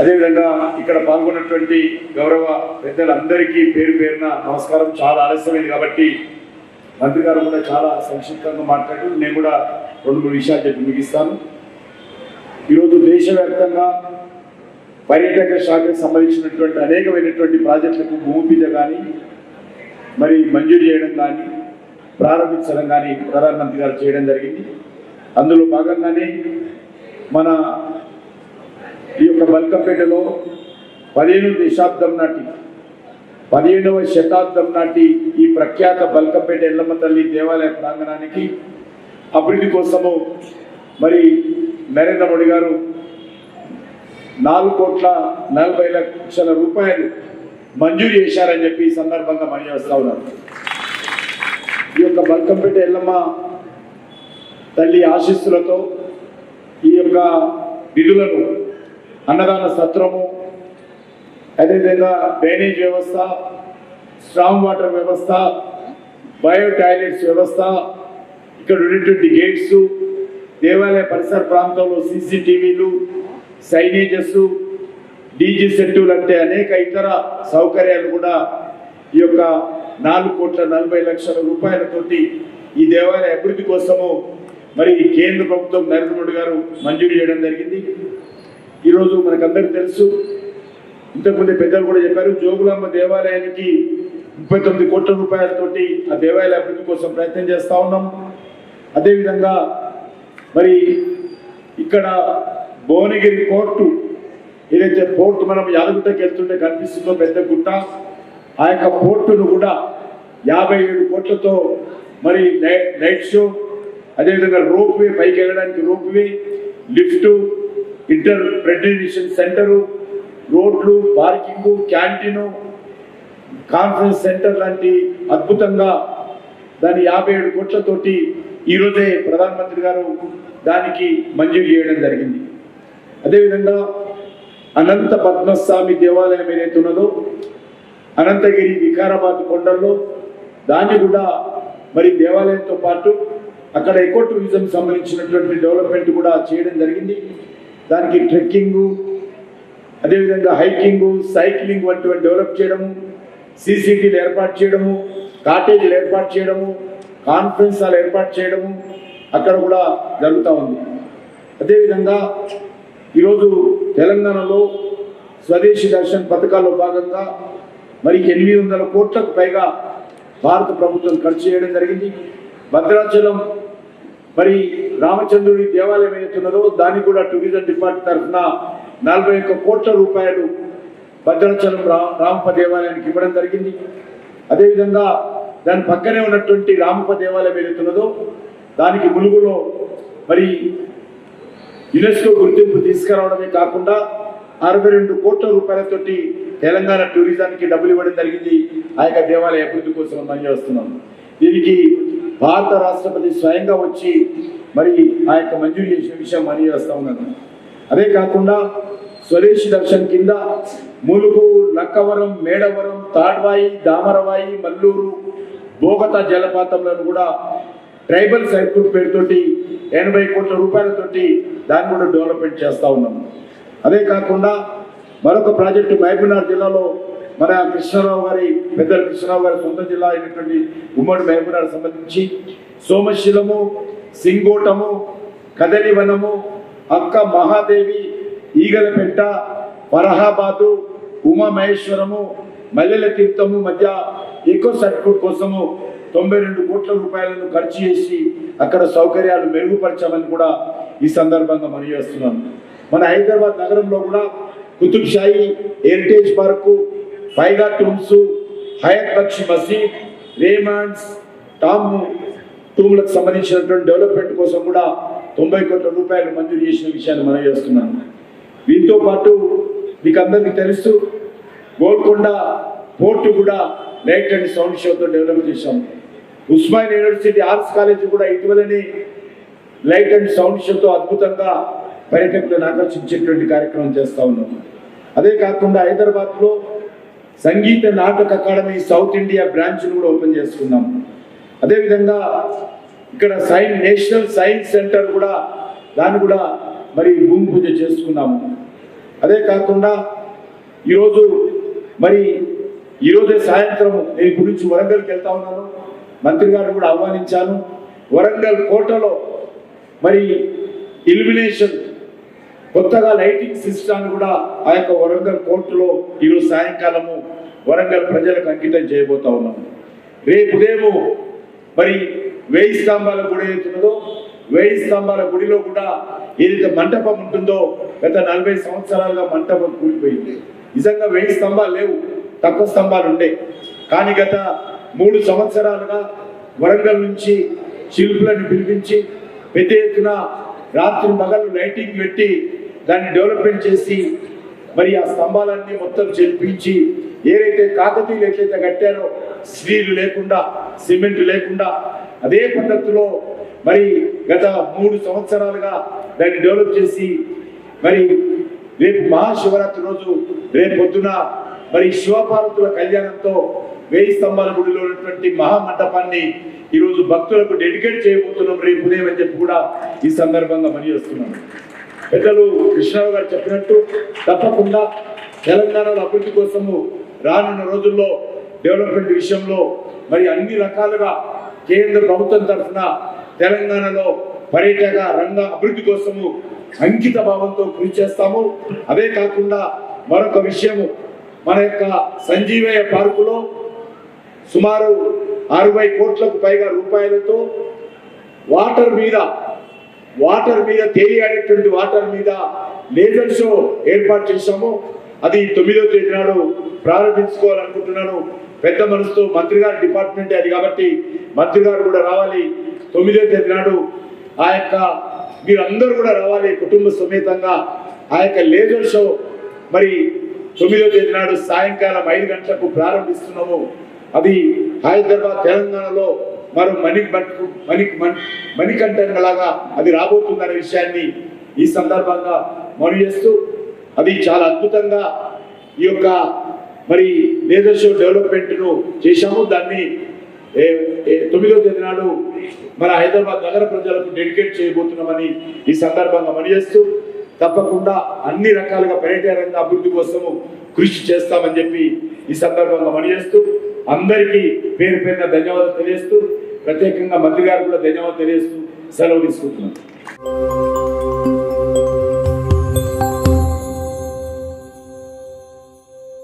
అదేవిధంగా ఇక్కడ పాల్గొన్నటువంటి గౌరవ పెద్దలందరికీ పేరు పేరున నమస్కారం. చాలా ఆలస్యమైంది కాబట్టి మంత్రి గారు కూడా చాలా సంక్షిప్తంగా మాట్లాడారు. నేను కూడా 2-3 విషయాలు చెప్పి ముగిస్తాను. ఈరోజు దేశవ్యాప్తంగా పర్యాటక శాఖకు సంబంధించినటువంటి అనేకమైనటువంటి ప్రాజెక్టులకు భూమి పూజ కానీ మరి మంజూరు చేయడం కానీ ప్రారంభించడం కానీ ప్రధానమంత్రి గారు చేయడం జరిగింది. అందులో భాగంగానే మన ఈ యొక్క బల్కంపేటలో 17వ శతాబ్దం నాటి ఈ ప్రఖ్యాత బల్కంపేట ఎల్లమ్మ తల్లి దేవాలయ ప్రాంగణానికి అభివృద్ధి కోసము మరి నరేంద్ర మోడీ గారు 4,40,00,00,000 రూపాయలు మంజూరు చేశారని చెప్పి ఈ సందర్భంగా మనం చేస్తా ఉన్నారు. ఈ యొక్క బల్కంపేట ఎల్లమ్మ తల్లి ఆశీస్సులతో ఈ యొక్క నిధులను అన్నదాన సత్రము, అదేవిధంగా డ్రైనేజ్ వ్యవస్థ, స్ట్రాంగ్ వాటర్ వ్యవస్థ, బయో టాయిలెట్స్ వ్యవస్థ, ఇక్కడ ఉన్నటువంటి గేట్స్, దేవాలయ పరిసర ప్రాంతంలో CCTVలు, సైనేజెస్, డీజీ సెట్టులు అంటే అనేక ఇతర సౌకర్యాలు కూడా ఈ యొక్క 4,40,00,000 రూపాయలతోటి ఈ దేవాలయ అభివృద్ధి కోసము మరి కేంద్ర ప్రభుత్వం నరేంద్ర మోడీ గారు మంజూరు చేయడం జరిగింది. ఈరోజు మనకందరికీ తెలుసు, ఇంతకుముందు పెద్దలు కూడా చెప్పారు, జోగులాంబ దేవాలయానికి 39 కోట్ల రూపాయలతోటి ఆ దేవాలయ అభివృద్ధి కోసం ప్రయత్నం చేస్తూ ఉన్నాం. అదేవిధంగా మరి ఇక్కడ భువనగిరి కోర్టు, ఏదైతే పోర్టు మనం యాదగుట్టకి వెళ్తుంటే కనిపిస్తుందో పెద్ద గుట్ట, ఆ యొక్క పోర్టును కూడా 57 కోట్లతో మరి నైట్ షో, అదేవిధంగా రోప్వే, పైకి వెళ్ళడానికి రోప్వే, లిఫ్ట్, ఇంటర్ప్రెటేషన్ సెంటరు, రోడ్లు, పార్కింగ్, క్యాంటీను, కాన్ఫరెన్స్ సెంటర్ లాంటి అద్భుతంగా దాని 57 కోట్లతోటి ఈరోజే ప్రధానమంత్రి గారు దానికి మంజూరు చేయడం జరిగింది. అదేవిధంగా అనంత పద్మస్వామి దేవాలయం ఏదైతే ఉన్నదో అనంతగిరి వికారాబాద్ కొండల్లో దాన్ని కూడా మరి దేవాలయంతో పాటు అక్కడ ఎకో టూరిజం సంబంధించినటువంటి డెవలప్మెంట్ కూడా చేయడం జరిగింది. దానికి ట్రెక్కింగు, అదేవిధంగా హైకింగు, సైక్లింగ్ వంటి డెవలప్ చేయడము, CCTVలు ఏర్పాటు చేయడము, కాటేజీలు ఏర్పాటు చేయడము, కాన్ఫరెన్స్ హాల్ ఏర్పాటు చేయడము అక్కడ కూడా జరుగుతూ ఉంది. అదేవిధంగా ఈరోజు తెలంగాణలో స్వదేశీ దర్శన్ పథకాల్లో భాగంగా మరి 800 కోట్లకు పైగా భారత ప్రభుత్వం ఖర్చు చేయడం జరిగింది. భద్రాచలం మరి రామచంద్రుడి దేవాలయం ఏదైతున్నదో దానికి కూడా టూరిజం డిపార్ట్మెంట్ తరఫున 41 కోట్ల రూపాయలు భద్రాచలం రామప్ప దేవాలయానికి ఇవ్వడం జరిగింది. అదేవిధంగా దాని పక్కనే ఉన్నటువంటి రామప్ప దేవాలయం ఏదైతున్నదో దానికి ములుగులో మరి యునెస్కో గుర్తింపు తీసుకురావడమే కాకుండా 62 కోట్ల రూపాయలతోటి తెలంగాణ టూరిజానికి డబ్బులు ఇవ్వడం జరిగింది. ఆ యొక్క దేవాలయ అభివృద్ధి కోసం మనం చేస్తున్నాం. దీనికి భారత రాష్ట్రపతి స్వయంగా వచ్చి మరి ఆ యొక్క మంజూరు చేసిన విషయం మనం చేస్తా ఉన్నాను. అదే కాకుండా స్వదేశీ దర్శన్ కింద ములుగు, లక్కవరం, మేడవరం, తాడ్వాయి, దామరవాయి, మల్లూరు, బోగతా జలపాతంలో కూడా ట్రైబల్ సర్క్యూట్ పేరుతోటి 80 కోట్ల రూపాయలతోటి దాన్ని కూడా డెవలప్మెంట్ చేస్తూ ఉన్నాము. అదే కాకుండా మరొక ప్రాజెక్టు మహబూబ్నగర్ జిల్లాలో మన పెద్దల కృష్ణరావు గారి సొంత జిల్లా అయినటువంటి ఉమ్మడి మహబూబ్నగర్ సంబంధించి సోమశిలము, సింగోటము, కదలివనము, అక్క మహాదేవి, ఈగలపెంట, వరహాబాదు, ఉమామహేశ్వరము, మల్లెల తీర్థము మధ్య ఎకో సర్క్యూట్ కోసము 92 కోట్ల రూపాయలను ఖర్చు చేసి అక్కడ సౌకర్యాలు మెరుగుపరచామని కూడా ఈ సందర్భంగా మనం చేస్తున్నాం. మన హైదరాబాద్ నగరంలో కూడా కుతుబ్ షాహీ హెరిటేజ్ పార్కు, పైగాట్ రూమ్స్, హయత్ బక్షి మసీద్, రేమాండ్స్, టూమ్లకు సంబంధించినటువంటి డెవలప్మెంట్ కోసం కూడా 90 కోట్ల రూపాయలు మంజూరు చేసిన విషయాన్ని మనం చేస్తున్నాము. దీంతో పాటు మీకు అందరికీ తెలుసు, గోల్కొండ పోర్టు కూడా లైట్ అండ్ సౌండ్ షోతో డెవలప్ చేశాము. ఉస్మానియా యూనివర్సిటీ ఆర్ట్స్ కాలేజ్ కూడా ఇటీవలనే లైట్ అండ్ సౌండ్ షోతో అద్భుతంగా పర్యాటకులను ఆకర్షించేటువంటి కార్యక్రమం చేస్తూ ఉన్నాము. అదే కాకుండా హైదరాబాద్లో Sangeet Natak academy south India బ్రాంచ్ను కూడా ఓపెన్ చేసుకున్నాము. అదేవిధంగా ఇక్కడ నేషనల్ సైన్స్ సెంటర్ కూడా దాన్ని కూడా మరి భూమి పూజ చేసుకున్నాము. అదే కాకుండా ఈరోజే సాయంత్రం నేను ఇప్పుడు నుంచి వరంగల్కి వెళ్తా ఉన్నాను. మంత్రి గారిని కూడా ఆహ్వానించాను. వరంగల్ కోటలో మరి ఇల్యుమినేషన్ కొత్తగా లైటింగ్ సిస్టాన్ని కూడా ఆ యొక్క వరంగల్ కోర్టులో ఈరోజు సాయంకాలము వరంగల్ ప్రజలకు అంకితం చేయబోతా ఉన్నాము. రేపు ఉదయం మరి 1000 స్తంభాల గుడి అవుతున్నదో 1000 స్తంభాల గుడిలో కూడా ఏదైతే మంటపం ఉంటుందో గత 40 సంవత్సరాలుగా మంటపం కూలిపోయింది. నిజంగా 1000 స్తంభాలు లేవు, తక్కువ స్తంభాలు ఉండే. కానీ గత 3 సంవత్సరాలుగా వరంగల్ నుంచి శిల్పులను పిలిపించి పెద్ద ఎత్తున రాత్రి పగలు లైటింగ్ పెట్టి దాన్ని డెవలప్మెంట్ చేసి మరి ఆ స్తంభాలన్నీ మొత్తం చెల్పించి ఏదైతే కాకతీయులు ఎట్లయితే కట్టారో స్టీల్ లేకుండా సిమెంట్ లేకుండా అదే పద్ధతిలో మరి గత 3 సంవత్సరాలుగా దాన్ని డెవలప్ చేసి మరి రేపు మహాశివరాత్రి రోజు రేపు పొద్దున మరి శివపార్వతుల కళ్యాణంతో 1000 స్తంభాల గుడిలో ఉన్నటువంటి మహామండపాన్ని ఈరోజు భక్తులకు డెడికేట్ చేయబోతున్నాం రేపు ఉదయం అని చెప్పి కూడా ఈ సందర్భంగా పనిచేస్తున్నాను. పెద్దలు కృష్ణరావు గారు చెప్పినట్టు తప్పకుండా తెలంగాణలో అభివృద్ధి కోసము రానున్న రోజుల్లో డెవలప్మెంట్ విషయంలో మరి అన్ని రకాలుగా కేంద్ర ప్రభుత్వం తరఫున తెలంగాణలో పర్యాటక రంగ అభివృద్ధి కోసము అంకిత భావంతో కృషి చేస్తాము. అదే కాకుండా మరొక విషయము, మన యొక్క సంజీవయ్య పార్కులో సుమారు 60 కోట్లకు పైగా రూపాయలతో వాటర్ మీద తేలియాడేటువంటి వాటర్ మీద లేజర్ షో ఏర్పాటు చేశాము. అది 9వ తేదీ నాడు ప్రారంభించుకోవాలనుకుంటున్నాను. పెద్ద మనసుతో మంత్రి గారి డిపార్ట్మెంటే అది కాబట్టి మంత్రి గారు కూడా రావాలి. 9వ తేదీ నాడు ఆ యొక్క మీరందరూ కూడా రావాలి కుటుంబ సమేతంగా. ఆ యొక్క లేజర్ షో మరి 9వ తేదీ నాడు సాయంకాలం 5 గంటలకు ప్రారంభిస్తున్నాము. అది హైదరాబాద్ తెలంగాణలో మరో మణికంఠంలాగా అది రాబోతుందనే విషయాన్ని ఈ సందర్భంగా మనవి చేస్తూ, అది చాలా అద్భుతంగా ఈ యొక్క మరి లేజర్ షో డెవలప్మెంట్ను చేశాము. దాన్ని 9వ తేదీ నాడు మన హైదరాబాద్ నగర ప్రజలకు డెడికేట్ చేయబోతున్నామని ఈ సందర్భంగా మనవి చేస్తూ, తప్పకుండా అన్ని రకాలుగా పర్యాటక రంగ అభివృద్ధి కోసము కృషి చేస్తామని చెప్పి ఈ సందర్భంగా మనవి చేస్తూ, అందరికీ పేరు పేరున ధన్యవాదాలు తెలియజేస్తూ, ప్రత్యేకంగా మంత్రి గారు కూడా ధన్యవాదాలు తెలియజేస్తూ సెలవు తీసుకుంటున్నాను.